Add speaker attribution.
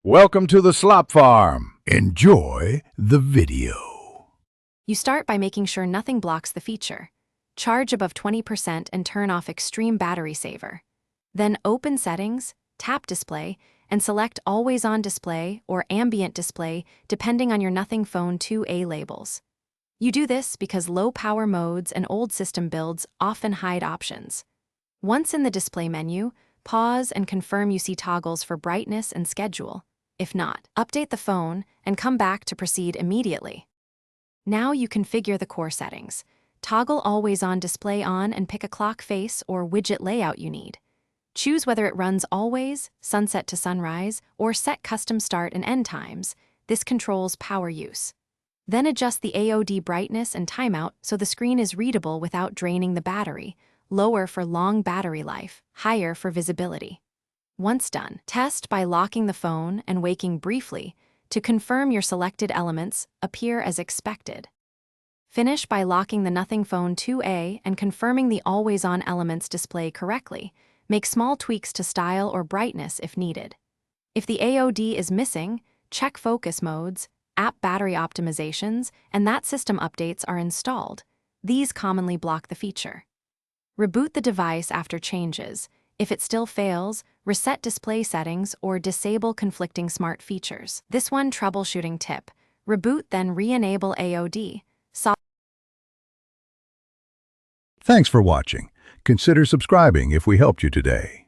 Speaker 1: Welcome to the Slop Farm. Enjoy the video.
Speaker 2: You start by making sure nothing blocks the feature. Charge above 20% and turn off Extreme Battery Saver. Then open Settings, tap Display, and select Always On Display or Ambient Display depending on your Nothing Phone 2A labels. You do this because low power modes and old system builds often hide options. Once in the display menu, pause and confirm you see toggles for brightness and schedule. If not, update the phone and come back to proceed immediately. Now you configure the core settings. Toggle Always On Display on and pick a clock face or widget layout you need. Choose whether it runs always, sunset to sunrise, or set custom start and end times. This controls power use. Then adjust the AOD brightness and timeout so the screen is readable without draining the battery. Lower for long battery life, higher for visibility. Once done, test by locking the phone and waking briefly to confirm your selected elements appear as expected. Finish by locking the Nothing Phone 2A and confirming the always-on elements display correctly. Make small tweaks to style or brightness if needed. If the AOD is missing, check focus modes, app battery optimizations, and that system updates are installed. These commonly block the feature. Reboot the device after changes. If it still fails, reset display settings or disable conflicting smart features. This one troubleshooting tip. Reboot then re-enable AOD.
Speaker 1: Thanks for watching. Consider subscribing if we helped you today.